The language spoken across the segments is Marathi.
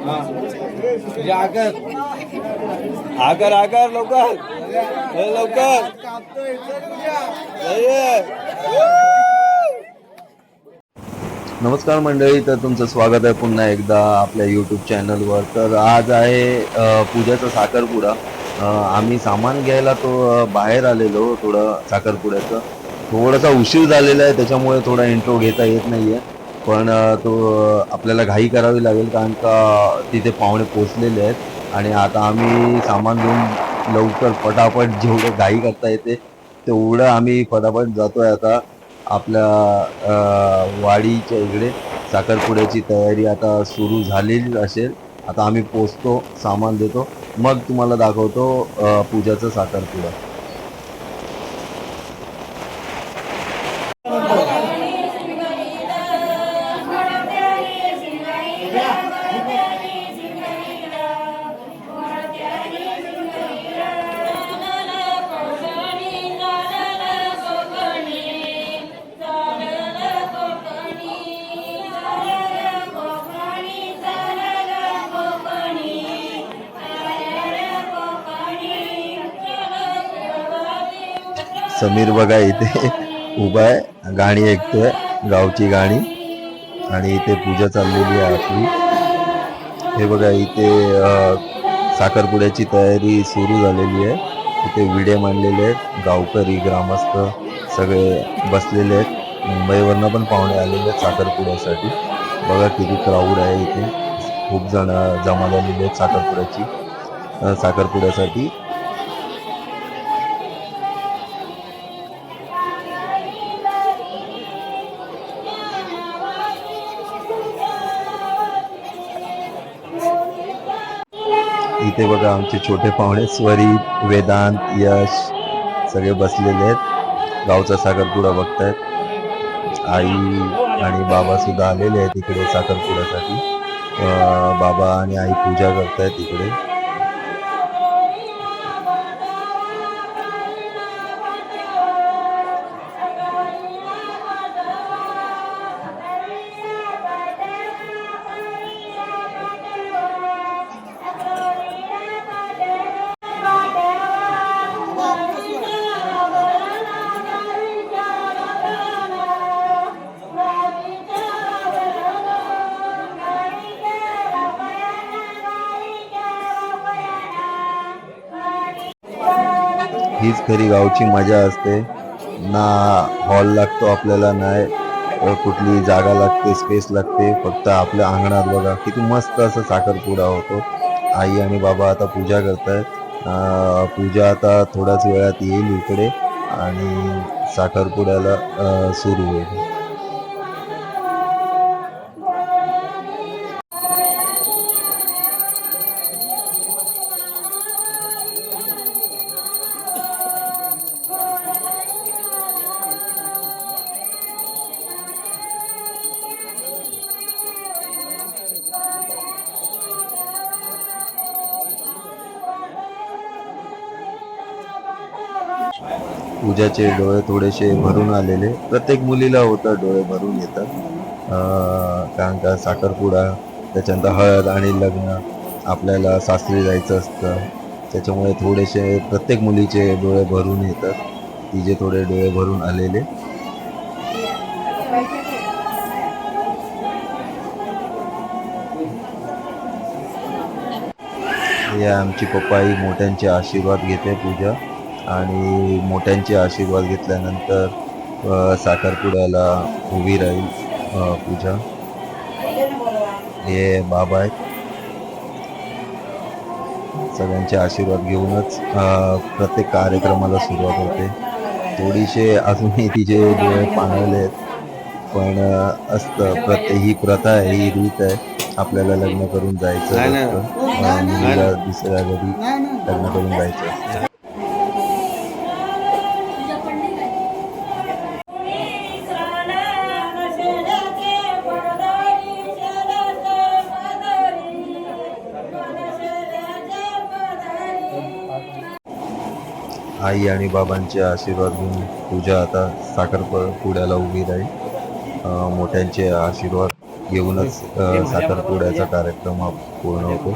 आकर आकर आकर लवकर लवकर. नमस्कार मंडळी, तर तुमचं स्वागत आहे पुन्हा एकदा आपल्या यूट्यूब चॅनलवर. तर आज आहे पूजाचा साखरपुडा. आम्ही सामान घ्यायला बाहेर आलेलो थोडं साखरपुड्याचं. थोडासा उशीर झालेला आहे, त्याच्यामुळे थोडा इंट्रो घेता येत नाही आहे. पण आपल्याला घाई करावी लागेल, कारण का तिथे पाहुणे पोचलेले आहेत. आणि आता आम्ही सामान घेऊन लवकर पटापट जेवढं घाई करता येते तेवढं आम्ही पटापट जातोय. आता आपल्या वाडीच्या इकडे साखरपुड्याची तयारी आता सुरू झालेली असेल. आता आम्ही पोचतो, सामान देतो, मग तुम्हाला दाखवतो पूजाचा साखरपुडा. समीर बघा इथे उभा आहे, गाणी ऐकतोय, गावची गाणी. आणि इथे पूजा चाललेली आहे आपली. हे बघा इथे साखरपुड्याची तयारी सुरू झालेली आहे. इथे विडे मांडलेले आहेत, गावकरी ग्रामस्थ सगळे बसलेले आहेत. मुंबईवरनं पण पाहुणे आलेले आहेत साखरपुड्यासाठी. बघा किती क्राऊड आहे इथे, खूप जण जमा झालेले आहेत साखरपुड्यासाठी. इथे बघा आमचे छोटे पाहुणे स्वरी, वेदांत, यश सगळे बसलेले आहेत, गावचा साखरपुडा बघतायत. आई आणि बाबा सुद्धा आलेले आहेत इकडे साखरपुड्यासाठी. बाबा आणि आई पूजा करतायत इकडे. हीच खरी गावची मजा असते. ना हॉल लागतो आपल्याला, नाही कुठली जागा लागते, स्पेस लागते. फक्त आपल्या अंगणात बघा किती मस्त असं साखरपुडा होतो. आई आणि बाबा आता पूजा करतायत. पूजा आता थोड्याच वेळात येईल इकडे आणि साखरपुड्याला सुरू होईल. पूजाचे डोळे थोडेसे भरून आलेले, प्रत्येक मुलीला होतं, डोळे भरून येतात. कारण का साखरपुडा, त्याच्यानंतर हळद आणि लग्न, आपल्याला सासरी जायचं असतं, त्याच्यामुळे थोडेसे प्रत्येक मुलीचे डोळे भरून येतात. तिचे थोडे डोळे भरून आलेले. या आमची पप्पाई मोठ्यांचे आशीर्वाद घेते पूजा. आणि मोठ्यांचे आशीर्वाद घेतल्यानंतर साखरपुड्याला उभी राहील पूजा. हे बाबा आहेत, सगळ्यांचे आशीर्वाद घेऊनच प्रत्येक कार्यक्रमाला सुरुवात होते. थोडीशे अजूनही तिचे डोळे पाणवले आहेत, पण असतं, ही प्रथा आहे, ही रीत आहे. आपल्याला लग्न करून जायचं असतं, मुलीला दुसऱ्या घरी लग्न करून जायचं असतं. आई आणि बाबांचे आशीर्वाद घेऊन पूजा आता साखरपुड्याला उभी राहील. मोठ्यांचे आशीर्वाद घेऊनच साखरपुड्याचा कार्यक्रम हा पूर्ण होतो.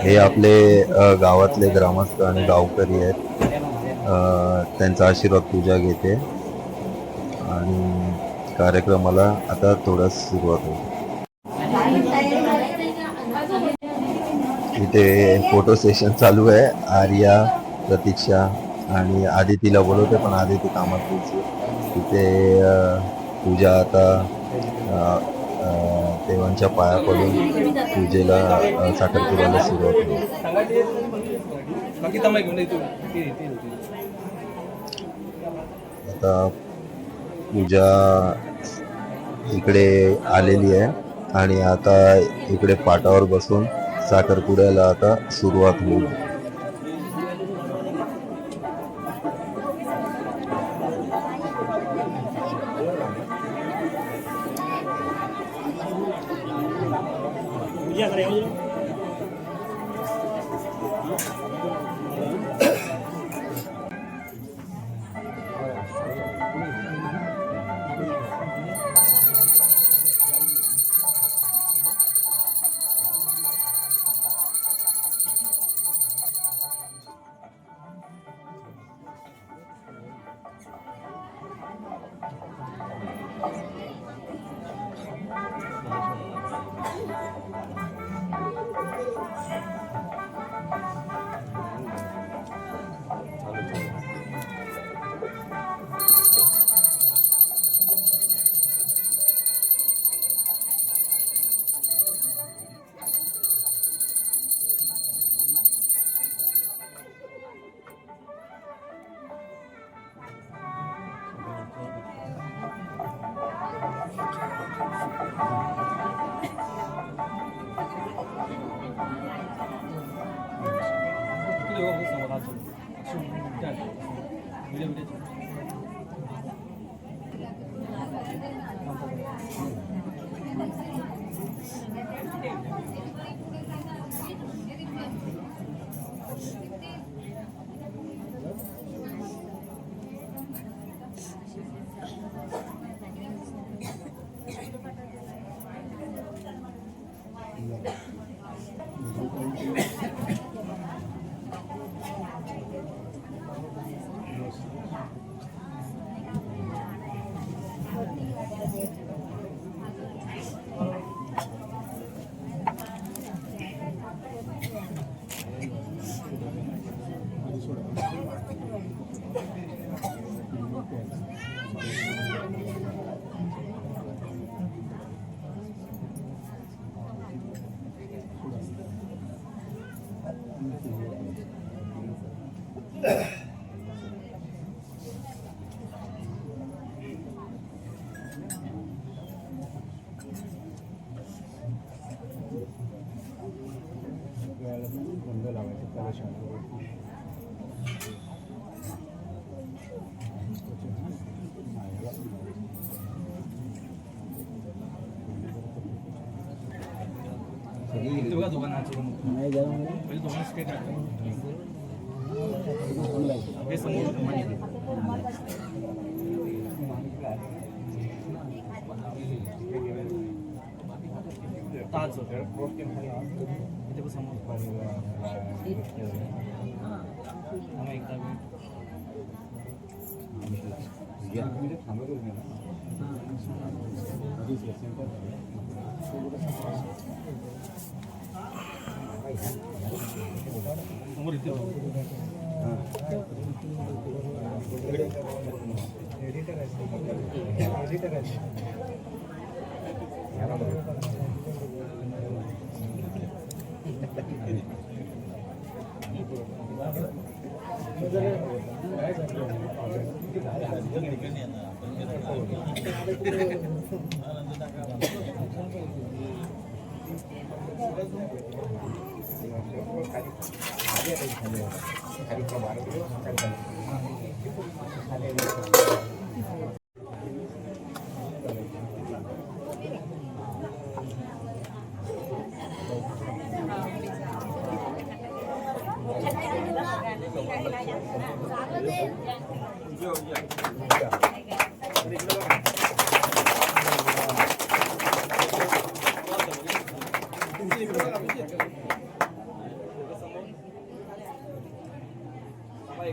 हे आपले गावातले ग्रामस्थ आणि गावकरी आहेत. त्यांचा आशीर्वाद पूजा घेते आणि कार्यक्रमाला आता थोडं सुरुवात होते. इथे फोटो सेशन चालू आहे. आर्या, प्रतीक्षा आणि आदितीला बोलवते पण आदिती कामात पोहोचली. तिथे पूजा आता देवांच्या पाया पडून पूजेला साखरपुड्याला सुरुवात होईल. आता पूजा इकडे आलेली आहे आणि आता इकडे पाटावर बसून साखरपुड्याला आता सुरुवात होईल.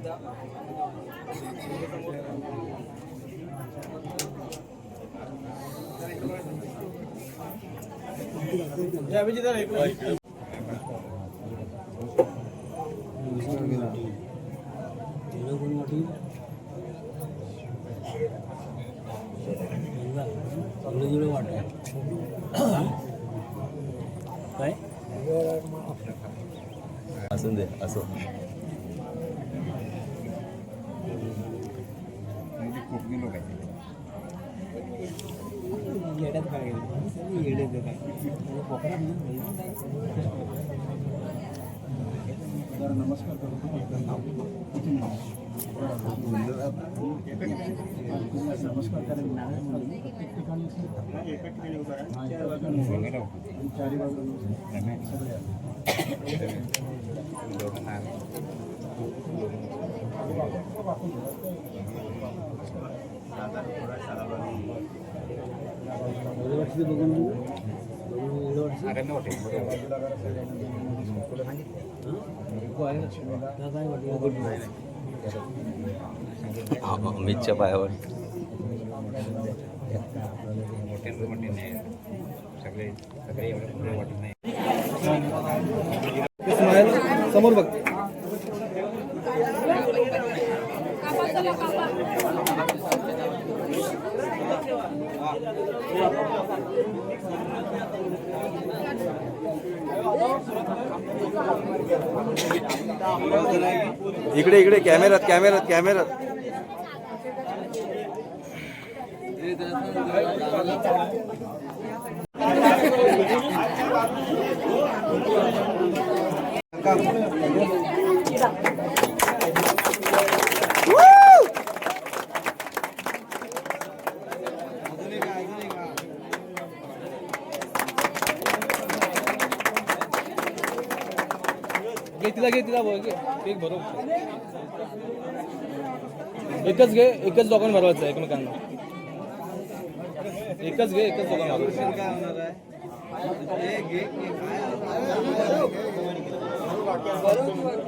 काय असून दे असो. येड्यात काय येडे काय पोकरा नमस्कार नमस्कार अमितच्या पायावर समोर बघ. इकडे इकडे कॅमेरात कॅमेरात कॅमेरात. घे तिला बघ एक बरोबर एकच घे एकच दोघांना भरवायचं एकमेकांना एकच घे एकच दोघांना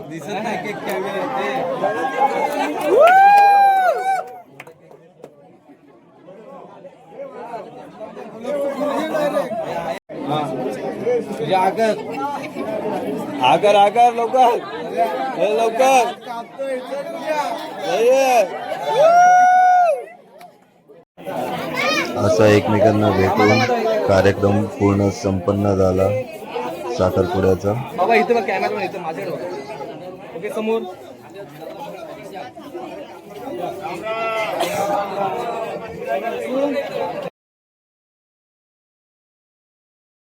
दिसत नाही आकर आकर लवकर लवकर. असा एकमेकांना भेटून कार्यक्रम पूर्ण संपन्न झाला साखरपुड्याचा. बाबा इथे बघ कॅमेरा इथे माझ्याकडे ओके समोर